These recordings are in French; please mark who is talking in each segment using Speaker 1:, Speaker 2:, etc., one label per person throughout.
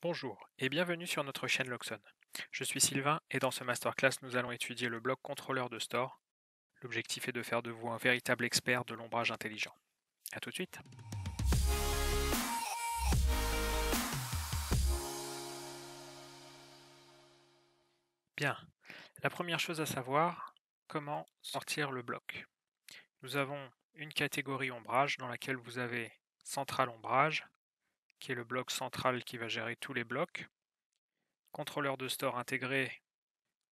Speaker 1: Bonjour et bienvenue sur notre chaîne Loxon. Je suis Sylvain et dans ce masterclass nous allons étudier le bloc contrôleur de store. L'objectif est de faire de vous un véritable expert de l'ombrage intelligent. A tout de suite. Bien, la première chose à savoir, comment sortir le bloc. Nous avons une catégorie ombrage dans laquelle vous avez Central Ombrage, qui est le bloc central qui va gérer tous les blocs. Contrôleur de store intégré,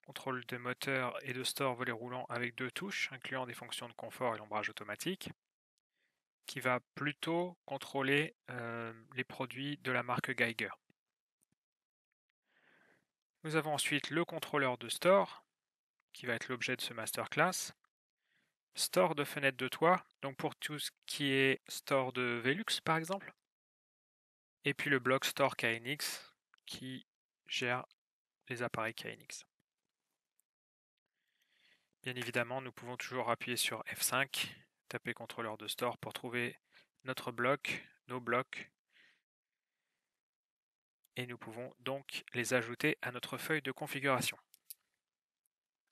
Speaker 1: contrôle de moteur et de store volet roulant avec 2 touches, incluant des fonctions de confort et l'ombrage automatique, qui va plutôt contrôler les produits de la marque Geiger. Nous avons ensuite le contrôleur de store, qui va être l'objet de ce masterclass. Store de fenêtre de toit, donc pour tout ce qui est store de Velux par exemple. Et puis le bloc store KNX, qui gère les appareils KNX. Bien évidemment, nous pouvons toujours appuyer sur F5, taper contrôleur de store pour trouver notre bloc, nos blocs, et nous pouvons donc les ajouter à notre feuille de configuration.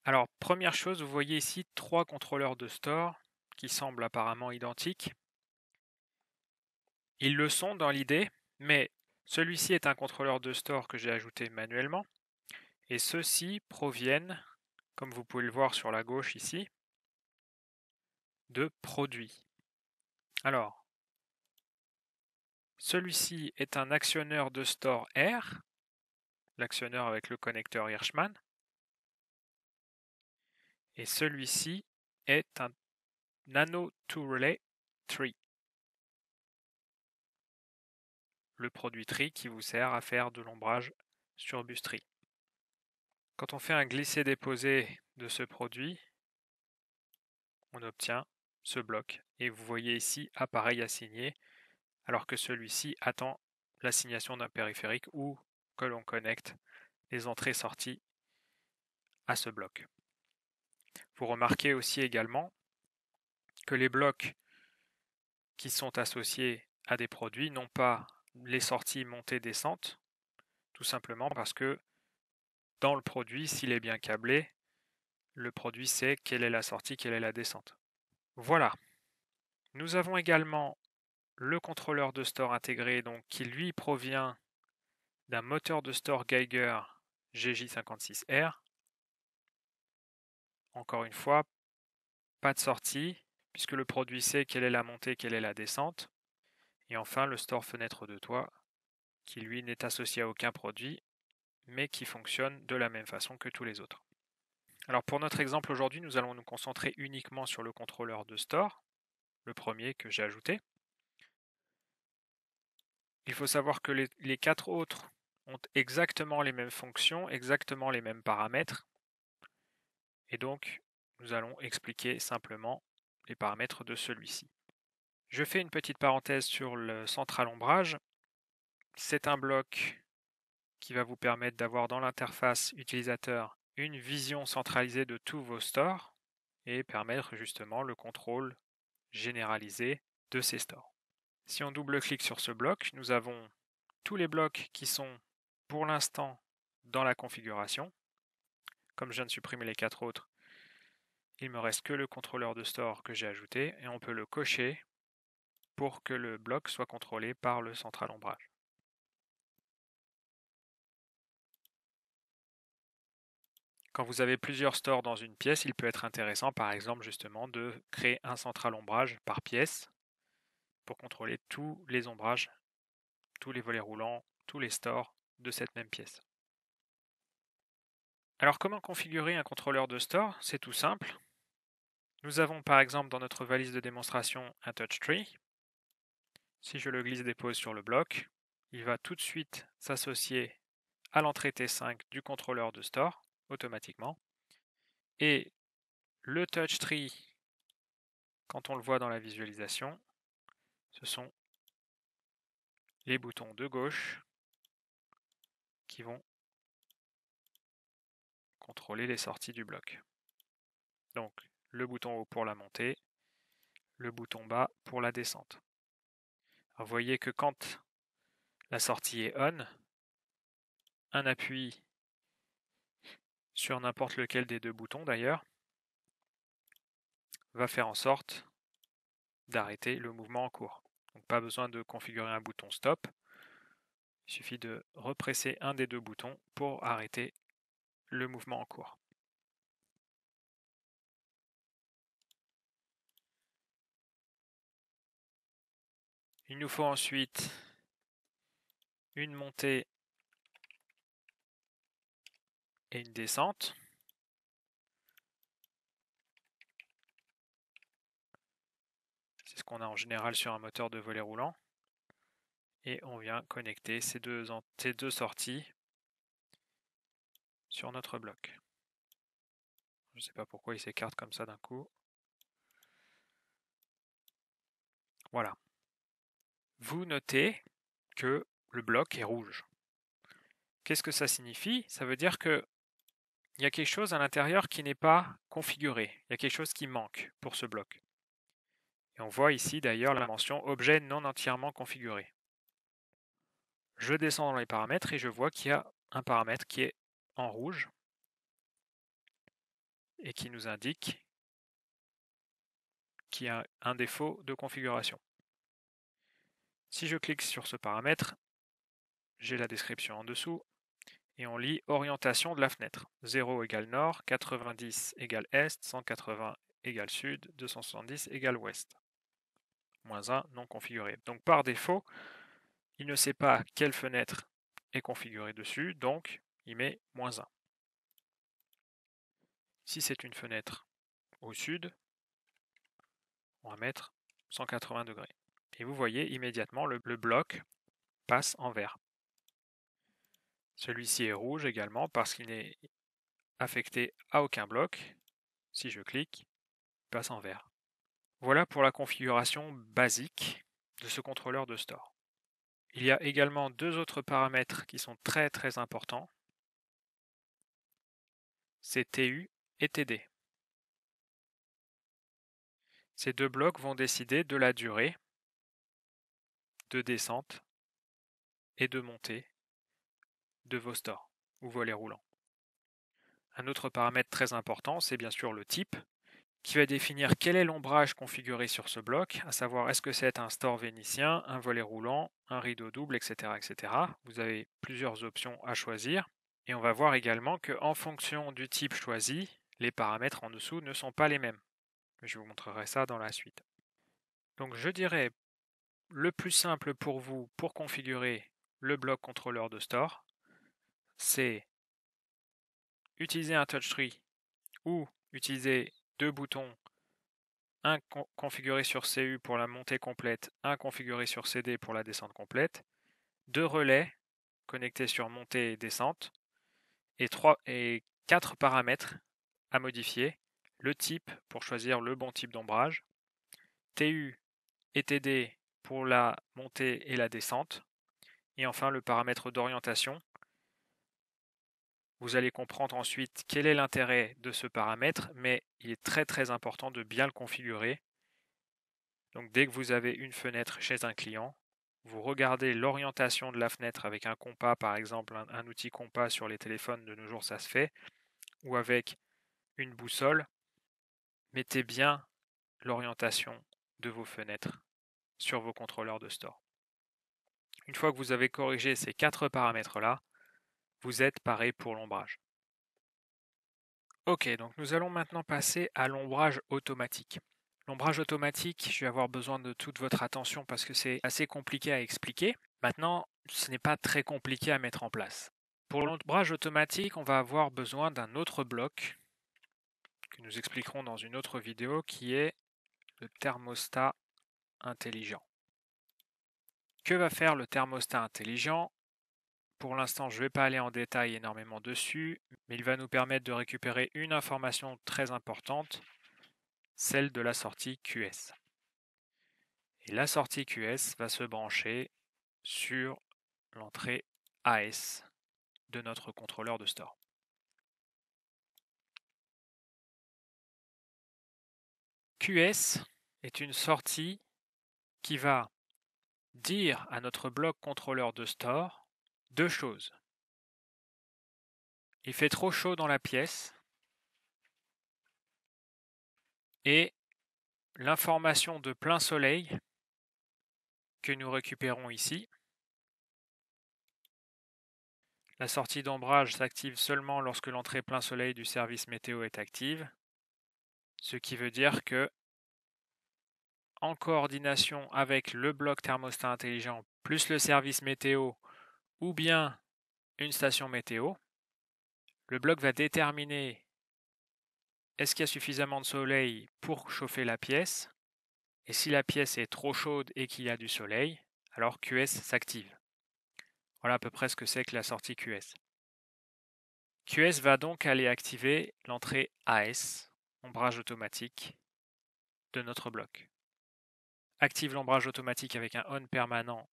Speaker 1: Alors, première chose, vous voyez ici 3 contrôleurs de store qui semblent apparemment identiques. Ils le sont dans l'idée, mais celui-ci est un contrôleur de store que j'ai ajouté manuellement, et ceux-ci proviennent, comme vous pouvez le voir sur la gauche ici, de produits. Alors, celui-ci est un actionneur de store R, l'actionneur avec le connecteur Hirschman, et celui-ci est un Nano 2 Relay Tree, le produit tree qui vous sert à faire de l'ombrage sur bus tree. Quand on fait un glisser-déposer de ce produit, on obtient ce bloc. Et vous voyez ici appareil assigné, alors que celui-ci attend l'assignation d'un périphérique ou que l'on connecte les entrées-sorties à ce bloc. Vous remarquez aussi également que les blocs qui sont associés à des produits n'ont pas les sorties montées-descentes, tout simplement parce que dans le produit, s'il est bien câblé, le produit sait quelle est la sortie, quelle est la descente. Voilà. Nous avons également le contrôleur de store intégré, donc, qui lui provient d'un moteur de store Geiger GJ56R. Encore une fois, pas de sortie, puisque le produit sait quelle est la montée, quelle est la descente. Et enfin, le store fenêtre de toit, qui lui n'est associé à aucun produit, mais qui fonctionne de la même façon que tous les autres. Alors pour notre exemple aujourd'hui, nous allons nous concentrer uniquement sur le contrôleur de store, le premier que j'ai ajouté. Il faut savoir que les 4 autres ont exactement les mêmes fonctions, exactement les mêmes paramètres. Et donc, nous allons expliquer simplement les paramètres de celui-ci. Je fais une petite parenthèse sur le central ombrage. C'est un bloc qui va vous permettre d'avoir dans l'interface utilisateur une vision centralisée de tous vos stores et permettre justement le contrôle généralisé de ces stores. Si on double-clique sur ce bloc, nous avons tous les blocs qui sont pour l'instant dans la configuration. Comme je viens de supprimer les 4 autres, il ne me reste que le contrôleur de store que j'ai ajouté et on peut le cocher pour que le bloc soit contrôlé par le central ombrage. Quand vous avez plusieurs stores dans une pièce, il peut être intéressant par exemple justement de créer un central ombrage par pièce pour contrôler tous les ombrages, tous les volets roulants, tous les stores de cette même pièce. Alors comment configurer un contrôleur de store? C'est tout simple. Nous avons par exemple dans notre valise de démonstration un touch tree. Si je le glisse-dépose sur le bloc, il va tout de suite s'associer à l'entrée T5 du contrôleur de store automatiquement. Et le touch tree, quand on le voit dans la visualisation, ce sont les boutons de gauche qui vont contrôler les sorties du bloc. Donc le bouton haut pour la montée, le bouton bas pour la descente. Alors, vous voyez que quand la sortie est on, un appui sur n'importe lequel des deux boutons d'ailleurs, va faire en sorte d'arrêter le mouvement en cours. Donc pas besoin de configurer un bouton stop, il suffit de represser un des deux boutons pour arrêter le mouvement en cours. Il nous faut ensuite une montée et une descente. C'est ce qu'on a en général sur un moteur de volet roulant. Et on vient connecter ces deux sorties sur notre bloc. Je ne sais pas pourquoi il s'écarte comme ça d'un coup. Voilà. Vous notez que le bloc est rouge. Qu'est-ce que ça signifie? Ça veut dire qu'il y a quelque chose à l'intérieur qui n'est pas configuré. Il y a quelque chose qui manque pour ce bloc. Et on voit ici d'ailleurs la mention objet non entièrement configuré. Je descends dans les paramètres et je vois qu'il y a un paramètre qui est en rouge et qui nous indique qu'il y a un défaut de configuration. Si je clique sur ce paramètre, j'ai la description en dessous et on lit orientation de la fenêtre. 0 égale nord, 90 égale est, 180 égale sud, 270 égale ouest. Moins 1 non configuré. Donc par défaut, il ne sait pas quelle fenêtre est configurée dessus, donc il met moins 1. Si c'est une fenêtre au sud, on va mettre 180 degrés. Et vous voyez immédiatement le bloc passe en vert. Celui-ci est rouge également parce qu'il n'est affecté à aucun bloc. Si je clique, il passe en vert. Voilà pour la configuration basique de ce contrôleur de store. Il y a également deux autres paramètres qui sont très importants. C'est TU et TD. Ces deux blocs vont décider de la durée de descente et de montée de vos stores ou volets roulants. Un autre paramètre très important, c'est bien sûr le type, qui va définir quel est l'ombrage configuré sur ce bloc, à savoir est-ce que c'est un store vénitien, un volet roulant, un rideau double, etc., etc. Vous avez plusieurs options à choisir. Et on va voir également qu'en fonction du type choisi, les paramètres en dessous ne sont pas les mêmes. Je vous montrerai ça dans la suite. Donc je dirais le plus simple pour vous pour configurer le bloc contrôleur de store, c'est utiliser un touch tree ou utiliser deux boutons, un configuré sur CU pour la montée complète, un configuré sur CD pour la descente complète, deux relais connectés sur montée et descente, et 4 paramètres à modifier, le type pour choisir le bon type d'ombrage, TU et TD pour la montée et la descente, et enfin le paramètre d'orientation. Vous allez comprendre ensuite quel est l'intérêt de ce paramètre, mais il est très important de bien le configurer. Donc dès que vous avez une fenêtre chez un client, vous regardez l'orientation de la fenêtre avec un compas, par exemple un outil compas sur les téléphones de nos jours ça se fait, ou avec une boussole, mettez bien l'orientation de vos fenêtres sur vos contrôleurs de store. Une fois que vous avez corrigé ces 4 paramètres-là, vous êtes paré pour l'ombrage. Ok, donc nous allons maintenant passer à l'ombrage automatique. L'ombrage automatique, je vais avoir besoin de toute votre attention parce que c'est assez compliqué à expliquer. Maintenant, ce n'est pas très compliqué à mettre en place. Pour l'ombrage automatique, on va avoir besoin d'un autre bloc que nous expliquerons dans une autre vidéo qui est le thermostat intelligent. Que va faire le thermostat intelligent? Pour l'instant, je ne vais pas aller en détail énormément dessus, mais il va nous permettre de récupérer une information très importante, celle de la sortie QS. Et la sortie QS va se brancher sur l'entrée AS de notre contrôleur de store. QS est une sortie qui va dire à notre bloc contrôleur de store deux choses. il fait trop chaud dans la pièce et l'information de plein soleil que nous récupérons ici. La sortie d'ombrage s'active seulement lorsque l'entrée plein soleil du service météo est active, ce qui veut dire que, en coordination avec le bloc thermostat intelligent plus le service météo ou bien une station météo, le bloc va déterminer est-ce qu'il y a suffisamment de soleil pour chauffer la pièce, et si la pièce est trop chaude et qu'il y a du soleil, alors QS s'active. Voilà à peu près ce que c'est que la sortie QS. QS va donc aller activer l'entrée AS, ombrage automatique, de notre bloc. Active l'ombrage automatique avec un on permanent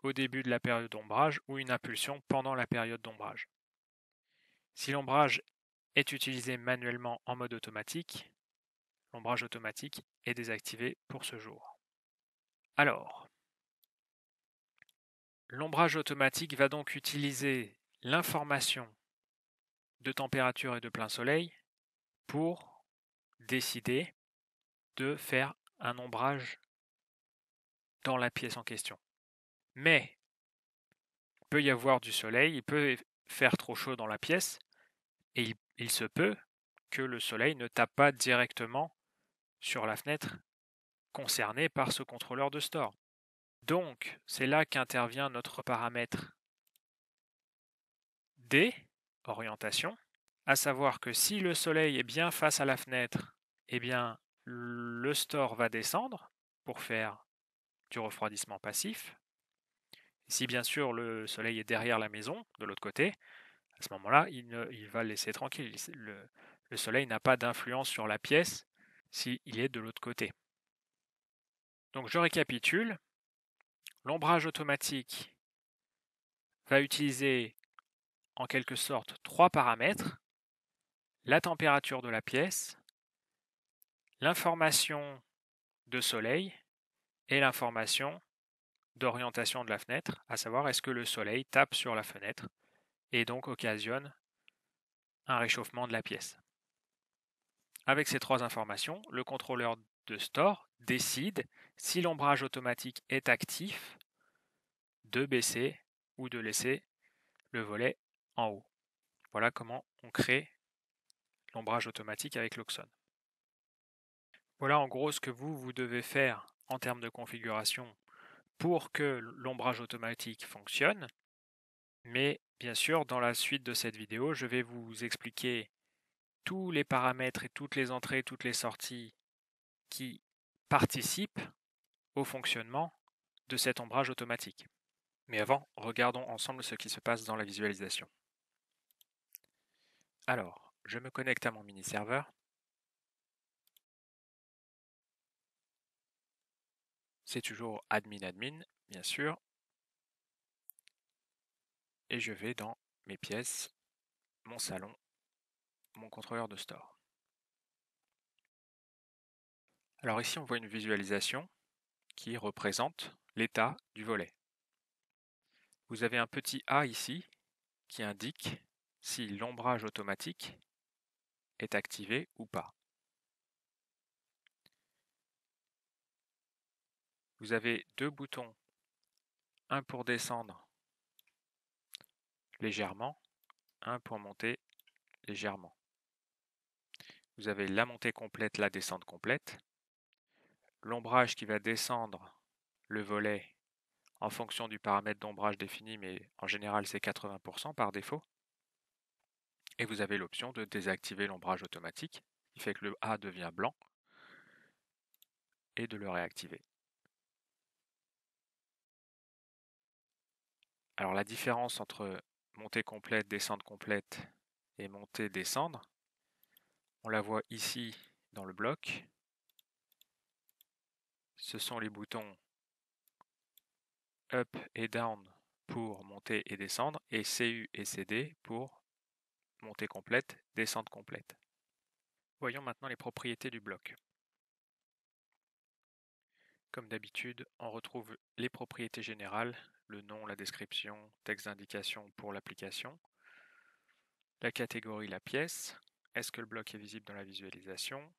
Speaker 1: au début de la période d'ombrage ou une impulsion pendant la période d'ombrage. Si l'ombrage est utilisé manuellement en mode automatique, l'ombrage automatique est désactivé pour ce jour. Alors, l'ombrage automatique va donc utiliser l'information de température et de plein soleil pour décider de faire un ombrage dans la pièce en question. Mais il peut y avoir du soleil, il peut faire trop chaud dans la pièce, et il se peut que le soleil ne tape pas directement sur la fenêtre concernée par ce contrôleur de store. Donc, c'est là qu'intervient notre paramètre D, orientation, à savoir que si le soleil est bien face à la fenêtre, eh bien, le store va descendre pour faire du refroidissement passif. Si bien sûr le soleil est derrière la maison, de l'autre côté, à ce moment-là, il va le laisser tranquille. Le soleil n'a pas d'influence sur la pièce s'il est de l'autre côté. Donc je récapitule. L'ombrage automatique va utiliser en quelque sorte 3 paramètres. La température de la pièce, l'information de soleil et l'information d'orientation de la fenêtre, à savoir est-ce que le soleil tape sur la fenêtre et donc occasionne un réchauffement de la pièce. Avec ces 3 informations, le contrôleur de store décide si l'ombrage automatique est actif de baisser ou de laisser le volet en haut. Voilà comment on crée l'ombrage automatique avec l'Oxone. Voilà en gros ce que vous devez faire en termes de configuration pour que l'ombrage automatique fonctionne. Mais bien sûr, dans la suite de cette vidéo, je vais vous expliquer tous les paramètres et toutes les entrées, toutes les sorties qui participent au fonctionnement de cet ombrage automatique. Mais avant, regardons ensemble ce qui se passe dans la visualisation. Alors, je me connecte à mon mini-serveur. C'est toujours admin, bien sûr. Et je vais dans mes pièces, mon salon, mon contrôleur de store. Alors ici, on voit une visualisation qui représente l'état du volet. Vous avez un petit A ici qui indique si l'ombrage automatique est activé ou pas. Vous avez 2 boutons, un pour descendre légèrement, un pour monter légèrement. Vous avez la montée complète, la descente complète, l'ombrage qui va descendre le volet en fonction du paramètre d'ombrage défini, mais en général c'est 80% par défaut. Et vous avez l'option de désactiver l'ombrage automatique, qui fait que le A devient blanc, et de le réactiver. Alors la différence entre montée complète, descente complète et montée, descendre, on la voit ici dans le bloc. Ce sont les boutons Up et Down pour monter et descendre, et CU et CD pour montée complète, descente complète. Voyons maintenant les propriétés du bloc. Comme d'habitude, on retrouve les propriétés générales, le nom, la description, texte d'indication pour l'application. la catégorie, la pièce, est-ce que le bloc est visible dans la visualisation,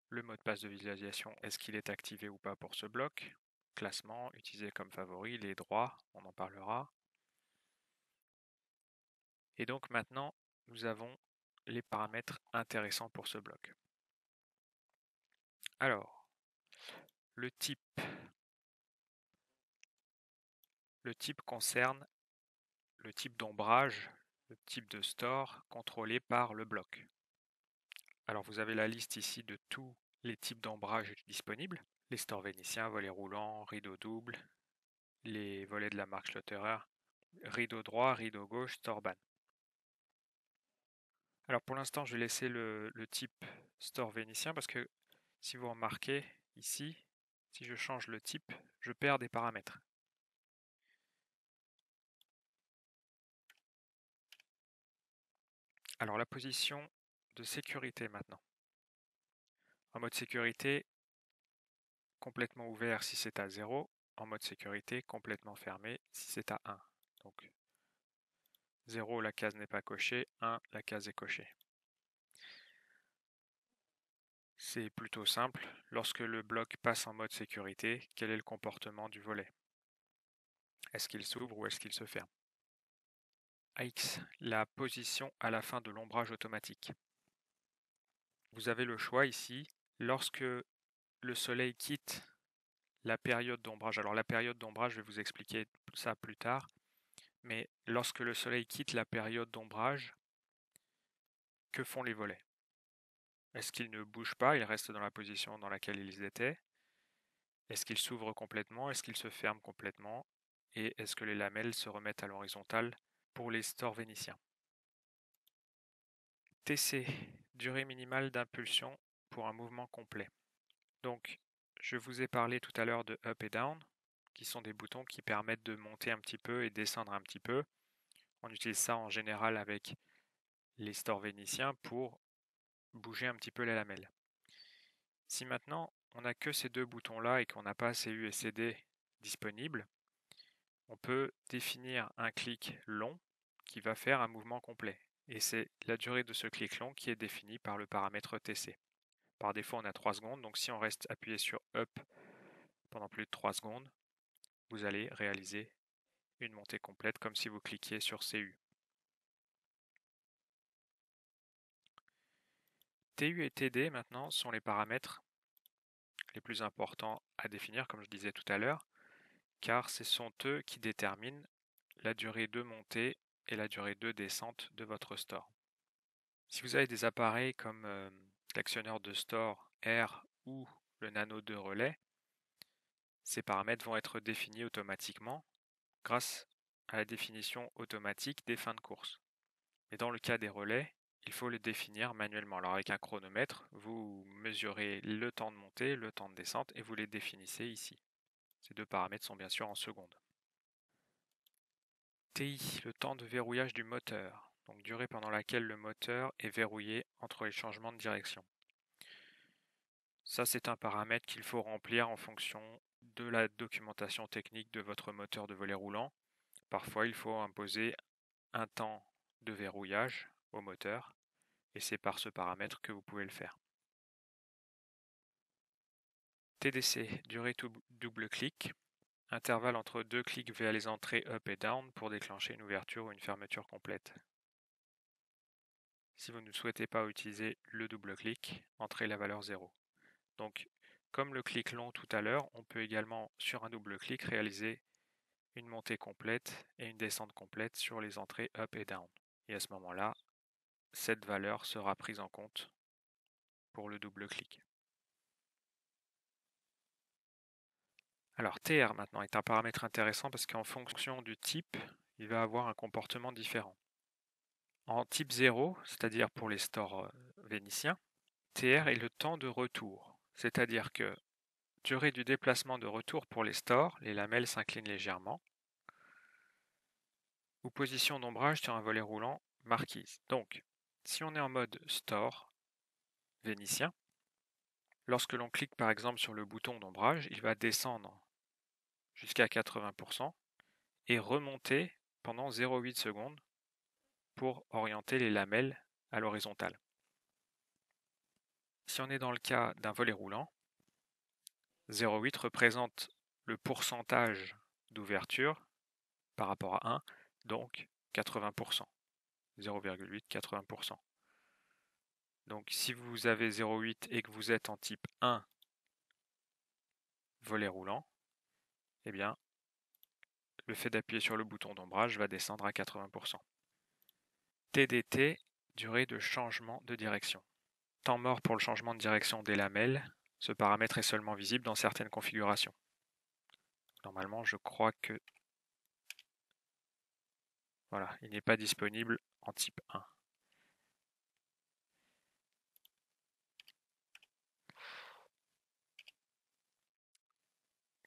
Speaker 1: le mot de passe de visualisation, est-ce qu'il est activé ou pas pour ce bloc, classement, utilisé comme favori, les droits, on en parlera. Et donc maintenant, nous avons les paramètres intéressants pour ce bloc. Alors, le type concerne le type d'ombrage, le type de store contrôlé par le bloc. Alors vous avez la liste ici de tous les types d'ombrage disponibles, les stores vénitiens, volets roulants, rideaux doubles, les volets de la marque Schlotterer, rideau droit, rideau gauche, store ban. Alors pour l'instant je vais laisser le type store vénitien parce que si vous remarquez ici, si je change le type, je perds des paramètres. Alors la position de sécurité maintenant. En mode sécurité, complètement ouvert si c'est à 0, en mode sécurité, complètement fermé si c'est à 1. Donc 0, la case n'est pas cochée, 1, la case est cochée. C'est plutôt simple. Lorsque le bloc passe en mode sécurité, quel est le comportement du volet? Est-ce qu'il s'ouvre ou est-ce qu'il se ferme? AX, la position à la fin de l'ombrage automatique. Vous avez le choix ici, lorsque le soleil quitte la période d'ombrage. Alors la période d'ombrage, je vais vous expliquer ça plus tard, mais lorsque le soleil quitte la période d'ombrage, que font les volets? Est-ce qu'ils ne bougent pas, ils restent dans la position dans laquelle ils étaient? Est-ce qu'ils s'ouvrent complètement? Est-ce qu'ils se ferment complètement? Et est-ce que les lamelles se remettent à l'horizontale pour les stores vénitiens? TC, durée minimale d'impulsion pour un mouvement complet. Donc, je vous ai parlé tout à l'heure de up et down, qui sont des boutons qui permettent de monter un petit peu et descendre un petit peu. On utilise ça en général avec les stores vénitiens pour bouger un petit peu la lamelle. Si maintenant on n'a que ces deux boutons-là et qu'on n'a pas CU et CD disponibles, on peut définir un clic long qui va faire un mouvement complet. Et c'est la durée de ce clic long qui est définie par le paramètre TC. Par défaut, on a 3 secondes, donc si on reste appuyé sur Up pendant plus de 3 secondes, vous allez réaliser une montée complète comme si vous cliquiez sur CU. TU et TD maintenant sont les paramètres les plus importants à définir, comme je disais tout à l'heure, car ce sont eux qui déterminent la durée de montée et la durée de descente de votre store. Si vous avez des appareils comme l'actionneur de store R ou le Nano 2 relais, ces paramètres vont être définis automatiquement grâce à la définition automatique des fins de course. Mais dans le cas des relais, il faut les définir manuellement. Alors avec un chronomètre, vous mesurez le temps de montée, le temps de descente et vous les définissez ici. Ces deux paramètres sont bien sûr en secondes. TI, le temps de verrouillage du moteur, donc durée pendant laquelle le moteur est verrouillé entre les changements de direction. Ça, c'est un paramètre qu'il faut remplir en fonction de la documentation technique de votre moteur de volet roulant. Parfois, il faut imposer un temps de verrouillage au moteur et c'est par ce paramètre que vous pouvez le faire. TDC, durée double clic, intervalle entre deux clics vers les entrées up et down pour déclencher une ouverture ou une fermeture complète. Si vous ne souhaitez pas utiliser le double clic, entrez la valeur 0. Donc, comme le clic long tout à l'heure, on peut également, sur un double clic, réaliser une montée complète et une descente complète sur les entrées up et down. Et à ce moment-là, cette valeur sera prise en compte pour le double clic. Alors TR maintenant est un paramètre intéressant parce qu'en fonction du type, il va avoir un comportement différent. En type 0, c'est-à-dire pour les stores vénitiens, TR est le temps de retour, c'est-à-dire que durée du déplacement de retour pour les stores, les lamelles s'inclinent légèrement, ou position d'ombrage sur un volet roulant marquise. Donc, si on est en mode store vénitien, lorsque l'on clique par exemple sur le bouton d'ombrage, il va descendre jusqu'à 80% et remonter pendant 0,8 secondes pour orienter les lamelles à l'horizontale. Si on est dans le cas d'un volet roulant, 0,8 représente le pourcentage d'ouverture par rapport à 1, donc 80%. 0,8, 80%. Donc si vous avez 0,8 et que vous êtes en type 1 volet roulant, eh bien, le fait d'appuyer sur le bouton d'ombrage va descendre à 80%. TDT, durée de changement de direction. Temps mort pour le changement de direction des lamelles, ce paramètre est seulement visible dans certaines configurations. Normalement, je crois que voilà, il n'est pas disponible en type 1.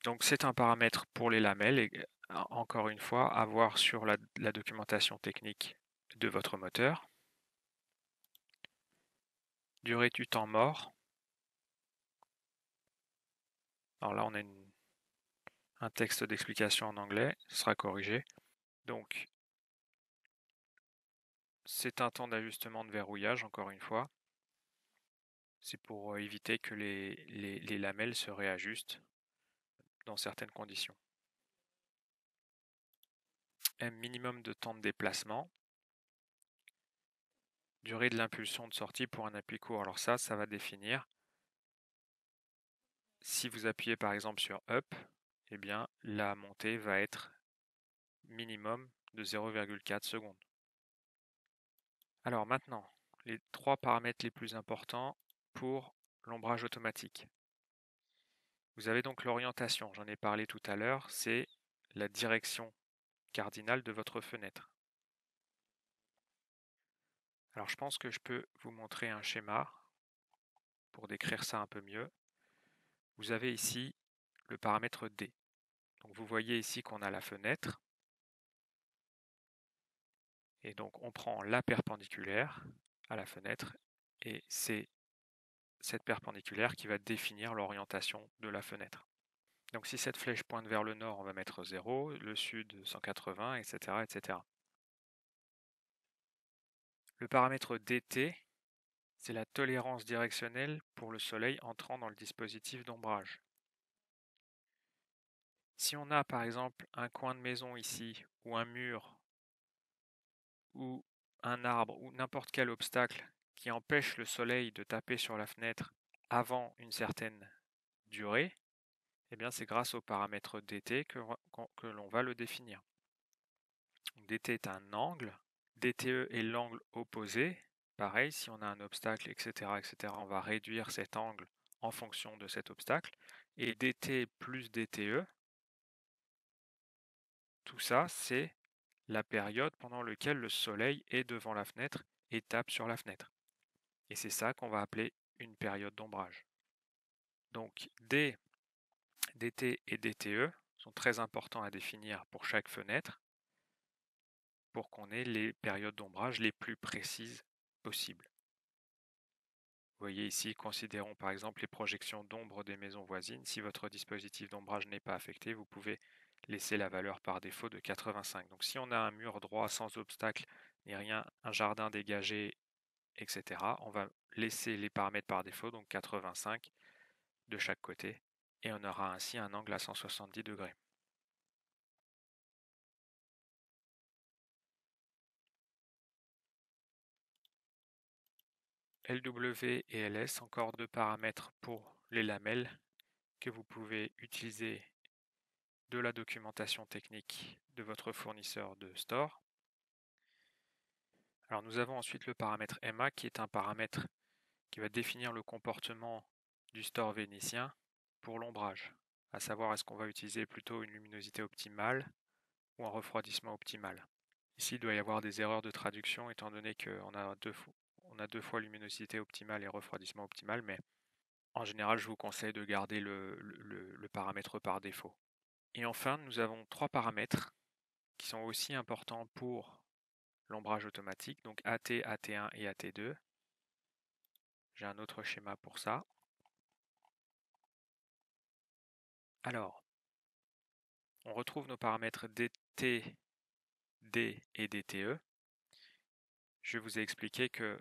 Speaker 1: Donc c'est un paramètre pour les lamelles et encore une fois, à voir sur la documentation technique de votre moteur. Durée du temps mort. Alors là, on a un texte d'explication en anglais, ce sera corrigé. Donc, c'est un temps d'ajustement de verrouillage, encore une fois. C'est pour éviter que les lamelles se réajustent dans certaines conditions. Un minimum de temps de déplacement. Durée de l'impulsion de sortie pour un appui court. Alors ça va définir. Si vous appuyez par exemple sur Up, eh bien la montée va être minimum de 0,4 secondes. Alors maintenant, les 3 paramètres les plus importants pour l'ombrage automatique. Vous avez donc l'orientation, j'en ai parlé tout à l'heure, c'est la direction cardinale de votre fenêtre. Alors je pense que je peux vous montrer un schéma pour décrire ça un peu mieux. Vous avez ici le paramètre D. Donc vous voyez ici qu'on a la fenêtre. Et donc on prend la perpendiculaire à la fenêtre et c'est cette perpendiculaire qui va définir l'orientation de la fenêtre. Donc si cette flèche pointe vers le nord, on va mettre 0, le sud 180, etc. etc. Le paramètre DT, c'est la tolérance directionnelle pour le soleil entrant dans le dispositif d'ombrage. Si on a par exemple un coin de maison ici, ou un mur, ou un arbre, ou n'importe quel obstacle qui empêche le soleil de taper sur la fenêtre avant une certaine durée, eh bien c'est grâce au paramètre DT que l'on va le définir. DT est un angle, DTE est l'angle opposé. Pareil, si on a un obstacle, etc., on va réduire cet angle en fonction de cet obstacle. Et DT plus DTE, tout ça, c'est la période pendant laquelle le soleil est devant la fenêtre et tape sur la fenêtre. Et c'est ça qu'on va appeler une période d'ombrage. Donc DT et DTE sont très importants à définir pour chaque fenêtre pour qu'on ait les périodes d'ombrage les plus précises possibles. Vous voyez ici, considérons par exemple les projections d'ombre des maisons voisines. Si votre dispositif d'ombrage n'est pas affecté, vous pouvez laisser la valeur par défaut de 85. Donc si on a un mur droit sans obstacle ni rien, un jardin dégagé, etc., on va laisser les paramètres par défaut, donc 85 de chaque côté, et on aura ainsi un angle à 170 degrés. LW et LS, encore 2 paramètres pour les lamelles que vous pouvez utiliser de la documentation technique de votre fournisseur de store. Alors nous avons ensuite le paramètre MA qui est un paramètre qui va définir le comportement du store vénitien pour l'ombrage, à savoir est-ce qu'on va utiliser plutôt une luminosité optimale ou un refroidissement optimal. Ici il doit y avoir des erreurs de traduction étant donné qu'on a deux fois luminosité optimale et refroidissement optimal, mais en général je vous conseille de garder le paramètre par défaut. Et enfin nous avons 3 paramètres qui sont aussi importants pour l'ombrage automatique, donc AT, AT1 et AT2. J'ai un autre schéma pour ça. Alors, on retrouve nos paramètres DT, D et DTE. je vous ai expliqué que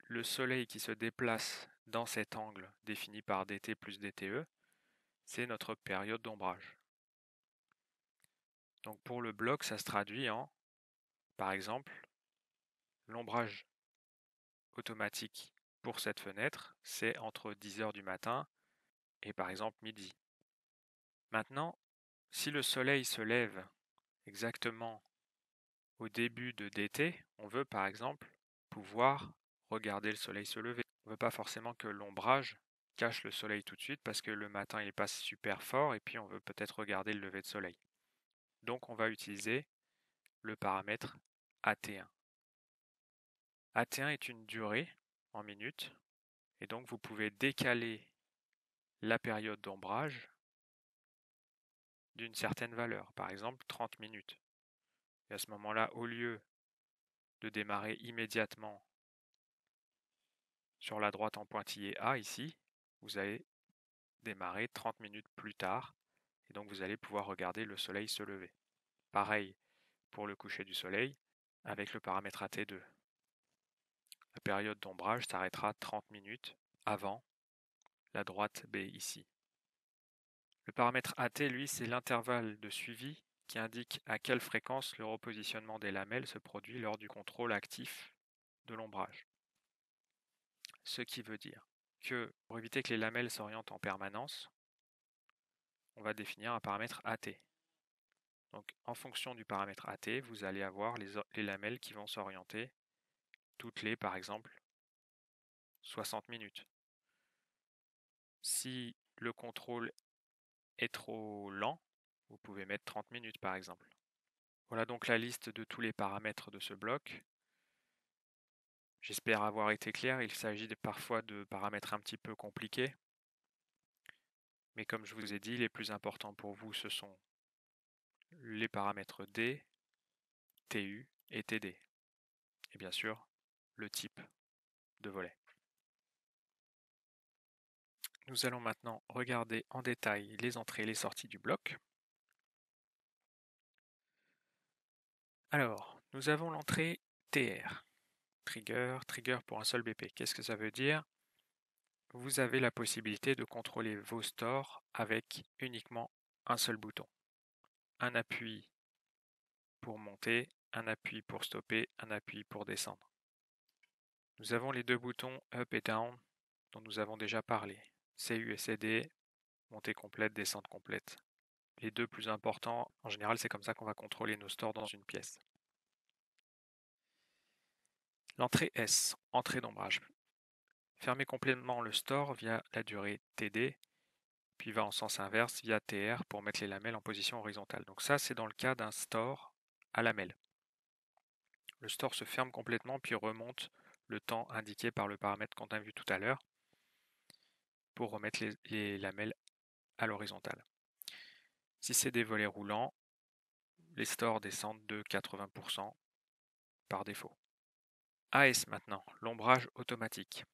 Speaker 1: le soleil qui se déplace dans cet angle défini par dt plus dte, c'est notre période d'ombrage. Donc pour le bloc, ça se traduit en, par exemple, l'ombrage automatique pour cette fenêtre, c'est entre 10h du matin et par exemple midi. Maintenant, si le soleil se lève exactement au début de dt, on veut par exemple pouvoir regarder le soleil se lever. On ne veut pas forcément que l'ombrage cache le soleil tout de suite parce que le matin il passe super fort et puis on veut peut-être regarder le lever de soleil. Donc on va utiliser le paramètre AT1. AT1 est une durée en minutes et donc vous pouvez décaler la période d'ombrage d'une certaine valeur, par exemple 30 minutes. Et à ce moment-là, au lieu de démarrer immédiatement sur la droite en pointillé A ici, vous allez démarrer 30 minutes plus tard et donc vous allez pouvoir regarder le soleil se lever. Pareil pour le coucher du soleil avec le paramètre AT2. La période d'ombrage s'arrêtera 30 minutes avant la droite B ici. Le paramètre AT, lui, c'est l'intervalle de suivi qui indique à quelle fréquence le repositionnement des lamelles se produit lors du contrôle actif de l'ombrage. Ce qui veut dire que pour éviter que les lamelles s'orientent en permanence, on va définir un paramètre AT. Donc en fonction du paramètre AT, vous allez avoir les lamelles qui vont s'orienter toutes les, par exemple, 60 minutes. Si le contrôle est trop lent, vous pouvez mettre 30 minutes par exemple. Voilà donc la liste de tous les paramètres de ce bloc. J'espère avoir été clair, il s'agit parfois de paramètres un petit peu compliqués. Mais comme je vous ai dit, les plus importants pour vous, ce sont les paramètres D, TU et TD. Et bien sûr, le type de volet. Nous allons maintenant regarder en détail les entrées et les sorties du bloc. Alors, nous avons l'entrée TR. Trigger pour un seul BP. Qu'est-ce que ça veut dire? Vous avez la possibilité de contrôler vos stores avec uniquement un seul bouton. Un appui pour monter, un appui pour stopper, un appui pour descendre. Nous avons les deux boutons Up et Down dont nous avons déjà parlé. CU et CD, montée complète, descente complète. Les deux plus importants, en général c'est comme ça qu'on va contrôler nos stores dans une pièce. L'entrée S, entrée d'ombrage. Fermez complètement le store via la durée TD, puis va en sens inverse via TR pour mettre les lamelles en position horizontale. Donc ça c'est dans le cas d'un store à lamelles. Le store se ferme complètement puis remonte le temps indiqué par le paramètre qu'on a vu tout à l'heure pour remettre les lamelles à l'horizontale. Si c'est des volets roulants, les stores descendent de 80% par défaut. AS maintenant, l'ombrage automatique.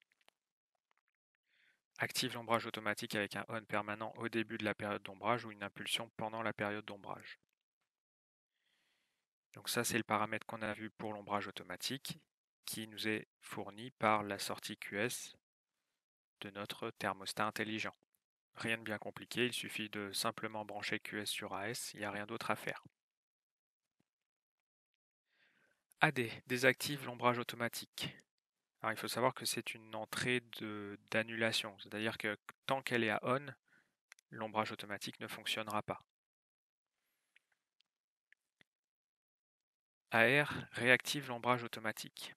Speaker 1: Active l'ombrage automatique avec un on permanent au début de la période d'ombrage ou une impulsion pendant la période d'ombrage. Donc ça c'est le paramètre qu'on a vu pour l'ombrage automatique qui nous est fourni par la sortie QS de notre thermostat intelligent. Rien de bien compliqué, il suffit de simplement brancher QS sur AS, il n'y a rien d'autre à faire. AD, désactive l'ombrage automatique. Alors il faut savoir que c'est une entrée d'annulation, c'est-à-dire que tant qu'elle est à on, l'ombrage automatique ne fonctionnera pas. AR réactive l'ombrage automatique.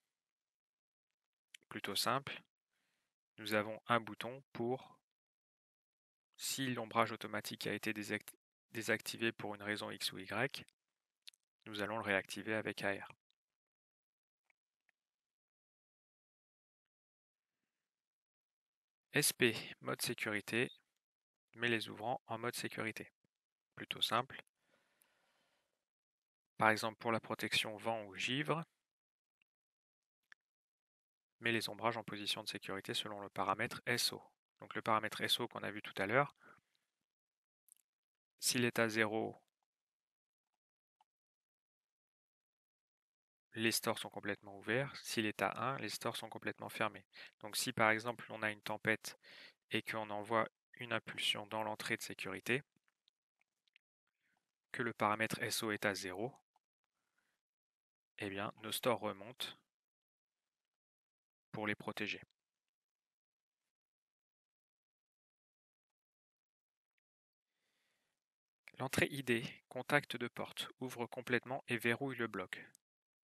Speaker 1: Plutôt simple, nous avons un bouton pour, si l'ombrage automatique a été désactivé pour une raison X ou Y, nous allons le réactiver avec AR. SP, mode sécurité, met les ouvrants en mode sécurité. Plutôt simple. Par exemple pour la protection vent ou givre, met les ombrages en position de sécurité selon le paramètre SO. Donc le paramètre SO qu'on a vu tout à l'heure, s'il est à 0, les stores sont complètement ouverts. Si l'état 1, les stores sont complètement fermés. Donc si par exemple on a une tempête et qu'on envoie une impulsion dans l'entrée de sécurité, que le paramètre SO est à 0, eh bien nos stores remontent pour les protéger. L'entrée ID, contact de porte, ouvre complètement et verrouille le bloc.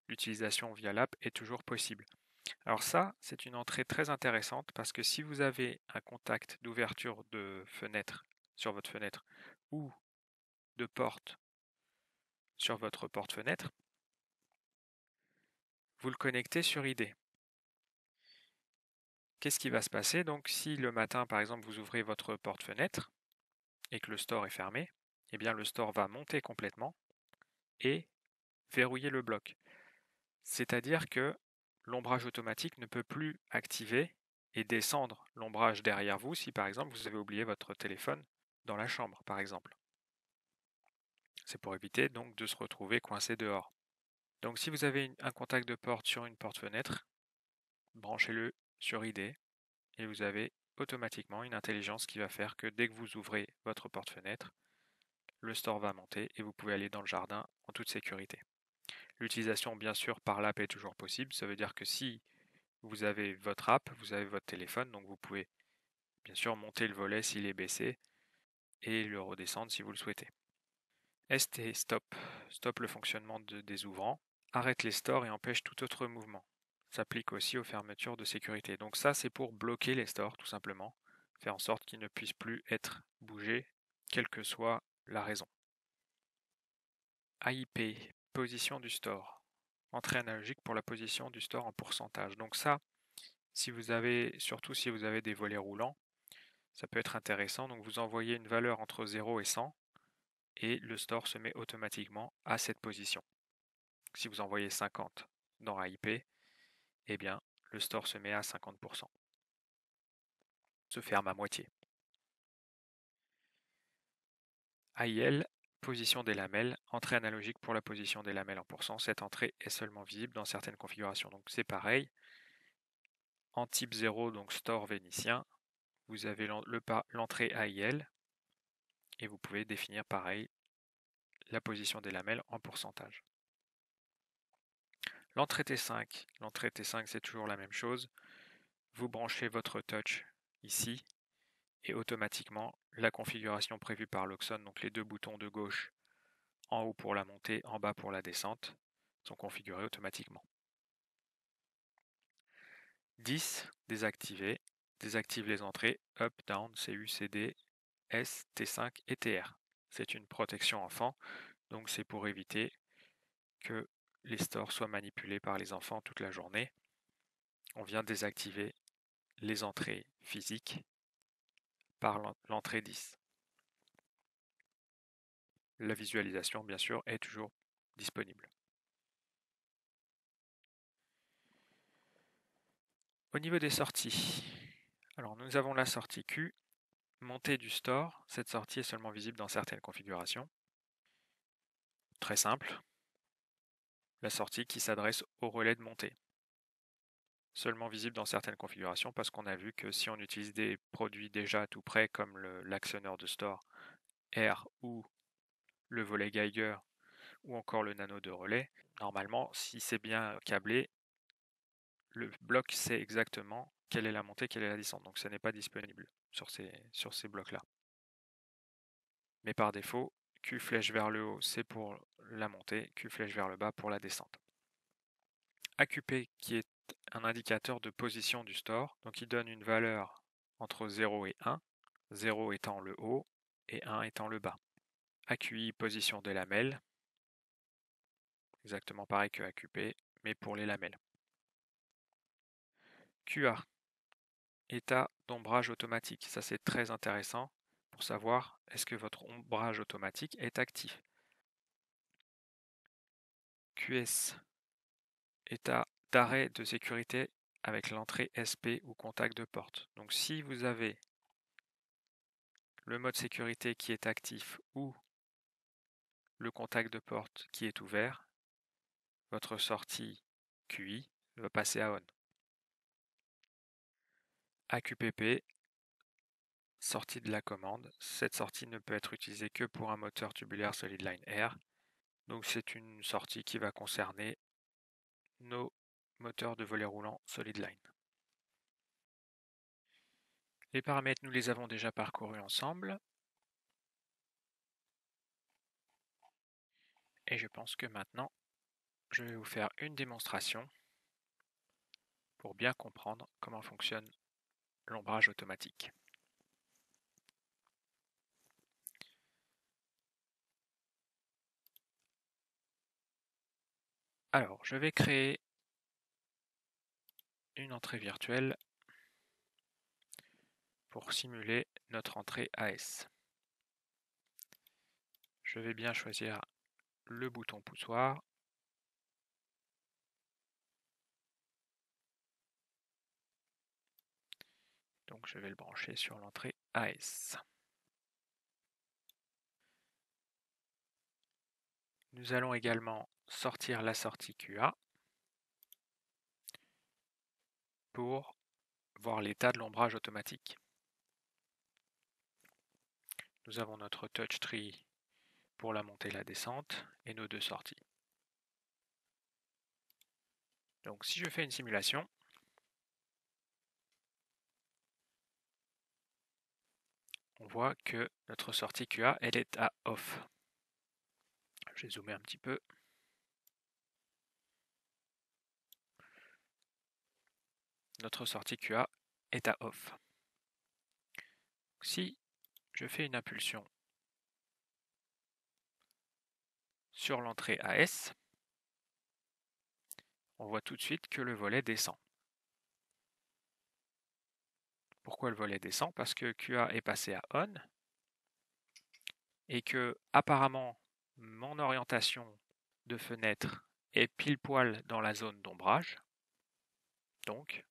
Speaker 1: L'utilisation via l'app est toujours possible. Alors ça, c'est une entrée très intéressante parce que si vous avez un contact d'ouverture de fenêtre sur votre fenêtre ou de porte sur votre porte-fenêtre, vous le connectez sur ID. Qu'est-ce qui va se passer donc si le matin, par exemple, vous ouvrez votre porte-fenêtre et que le store est fermé, eh bien le store va monter complètement et verrouiller le bloc. C'est-à-dire que l'ombrage automatique ne peut plus activer et descendre l'ombrage derrière vous si par exemple vous avez oublié votre téléphone dans la chambre par exemple. C'est pour éviter donc de se retrouver coincé dehors. Donc si vous avez un contact de porte sur une porte-fenêtre, branchez-le sur ID et vous avez automatiquement une intelligence qui va faire que dès que vous ouvrez votre porte-fenêtre, le store va monter et vous pouvez aller dans le jardin en toute sécurité. L'utilisation bien sûr par l'app est toujours possible, ça veut dire que si vous avez votre app, vous avez votre téléphone, donc vous pouvez bien sûr monter le volet s'il est baissé et le redescendre si vous le souhaitez. ST stop, stop le fonctionnement des ouvrants, arrête les stores et empêche tout autre mouvement. S'applique aussi aux fermetures de sécurité. Donc ça c'est pour bloquer les stores tout simplement, faire en sorte qu'ils ne puissent plus être bougés, quelle que soit la raison. AIP, position du store. Entrée analogique pour la position du store en pourcentage. Donc ça, si vous avez, surtout si vous avez des volets roulants, ça peut être intéressant. Donc vous envoyez une valeur entre 0 et 100 et le store se met automatiquement à cette position. Si vous envoyez 50 dans AIP, eh bien le store se met à 50%. Se ferme à moitié. AIL, position des lamelles, entrée analogique pour la position des lamelles en pourcent. Cette entrée est seulement visible dans certaines configurations. Donc c'est pareil. En type 0, donc store vénitien, vous avez l'entrée AIL et vous pouvez définir pareil la position des lamelles en pourcentage. L'entrée T5, c'est toujours la même chose. Vous branchez votre touch ici et automatiquement la configuration prévue par Loxon, donc les deux boutons de gauche en haut pour la montée, en bas pour la descente, sont configurés automatiquement. 10, désactivé, désactive les entrées Up, Down, CU, CD, S, T5 et TR. C'est une protection enfant, donc c'est pour éviter que les stores soient manipulés par les enfants toute la journée. On vient désactiver les entrées physiques par l'entrée 10. La visualisation, bien sûr, est toujours disponible. Au niveau des sorties, alors nous avons la sortie Q, montée du store. Cette sortie est seulement visible dans certaines configurations. Très simple. La sortie qui s'adresse au relais de montée. Seulement visible dans certaines configurations parce qu'on a vu que si on utilise des produits déjà tout prêts comme l'actionneur de store R ou le volet Geiger ou encore le nano de relais, normalement si c'est bien câblé, le bloc sait exactement quelle est la montée, quelle est la descente. Donc ça n'est pas disponible sur ces blocs-là. Mais par défaut, Q flèche vers le haut, c'est pour la montée, Q flèche vers le bas pour la descente. AQP qui est un indicateur de position du store, donc il donne une valeur entre 0 et 1, 0 étant le haut et 1 étant le bas. AQI, position des lamelles, exactement pareil que AQP, mais pour les lamelles. QA, état d'ombrage automatique, ça c'est très intéressant pour savoir est-ce que votre ombrage automatique est actif. QS, état d'arrêt de sécurité avec l'entrée SP ou contact de porte. Donc si vous avez le mode sécurité qui est actif ou le contact de porte qui est ouvert, votre sortie QI va passer à ON. AQPP, sortie de la commande. Cette sortie ne peut être utilisée que pour un moteur tubulaire SolidLine R. Donc c'est une sortie qui va concerner nos moteurs de volet roulant SolidLine. Les paramètres, nous les avons déjà parcourus ensemble. Et je pense que maintenant, je vais vous faire une démonstration pour bien comprendre comment fonctionne l'ombrage automatique. Alors, je vais créer une entrée virtuelle pour simuler notre entrée AS. Je vais bien choisir le bouton poussoir. Donc je vais le brancher sur l'entrée AS. Nous allons également sortir la sortie QA pour voir l'état de l'ombrage automatique. Nous avons notre touch tree pour la montée et la descente et nos deux sorties. Donc si je fais une simulation, on voit que notre sortie QA, elle est à off. Je vais zoomer un petit peu. Notre sortie QA est à off. Si je fais une impulsion sur l'entrée AS, on voit tout de suite que le volet descend. Pourquoi le volet descend? Parce que QA est passé à ON et que apparemment mon orientation de fenêtre est pile poil dans la zone d'ombrage. Donc,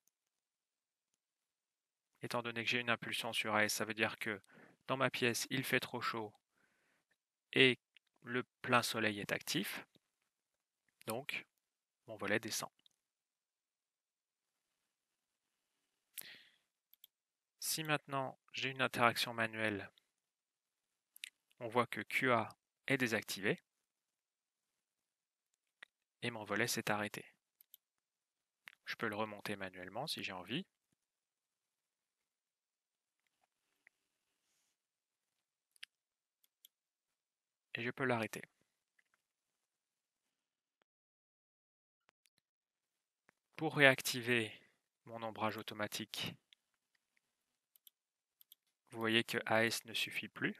Speaker 1: étant donné que j'ai une impulsion sur AS, ça veut dire que dans ma pièce, il fait trop chaud et le plein soleil est actif. Donc, mon volet descend. Si maintenant j'ai une interaction manuelle, on voit que QA est désactivé et mon volet s'est arrêté. Je peux le remonter manuellement si j'ai envie. Et je peux l'arrêter. Pour réactiver mon ombrage automatique, vous voyez que AS ne suffit plus.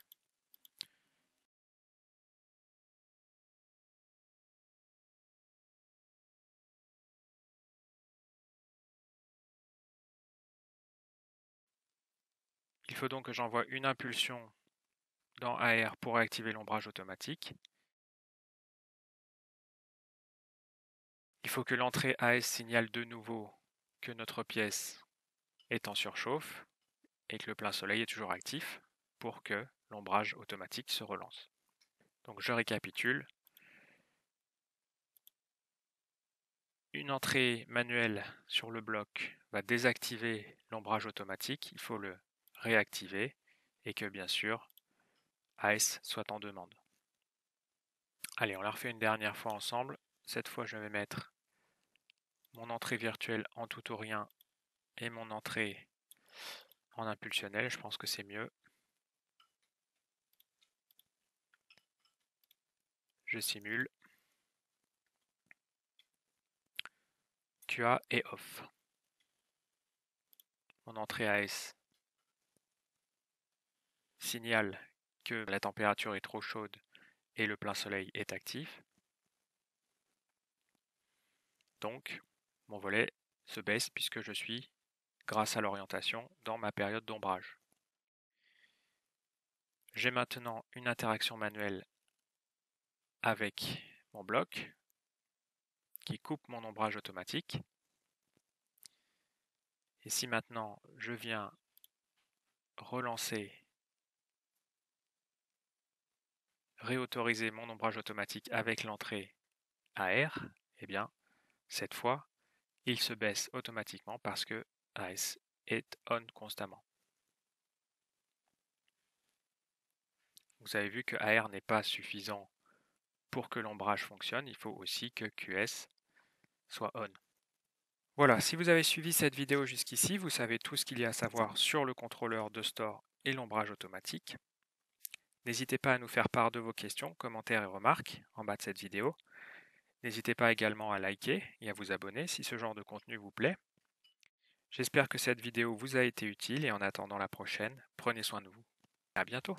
Speaker 1: Il faut donc que j'envoie une impulsion dans AR pour réactiver l'ombrage automatique. Il faut que l'entrée AS signale de nouveau que notre pièce est en surchauffe et que le plein soleil est toujours actif pour que l'ombrage automatique se relance. Donc je récapitule. Une entrée manuelle sur le bloc va désactiver l'ombrage automatique, il faut le réactiver et que bien sûr AS soit en demande. Allez, on la refait une dernière fois ensemble. Cette fois, je vais mettre mon entrée virtuelle en tout ou rien et mon entrée en impulsionnel. Je pense que c'est mieux. Je simule. QA est off. Mon entrée AS signale que la température est trop chaude et le plein soleil est actif. Donc, mon volet se baisse puisque je suis, grâce à l'orientation, dans ma période d'ombrage. J'ai maintenant une interaction manuelle avec mon bloc qui coupe mon ombrage automatique. Et si maintenant je viens relancer, réautoriser mon ombrage automatique avec l'entrée AR, eh bien, cette fois, il se baisse automatiquement parce que AS est on constamment. Vous avez vu que AR n'est pas suffisant pour que l'ombrage fonctionne, il faut aussi que QS soit on. Voilà, si vous avez suivi cette vidéo jusqu'ici, vous savez tout ce qu'il y a à savoir sur le contrôleur de store et l'ombrage automatique. N'hésitez pas à nous faire part de vos questions, commentaires et remarques en bas de cette vidéo. N'hésitez pas également à liker et à vous abonner si ce genre de contenu vous plaît. J'espère que cette vidéo vous a été utile et en attendant la prochaine, prenez soin de vous. À bientôt.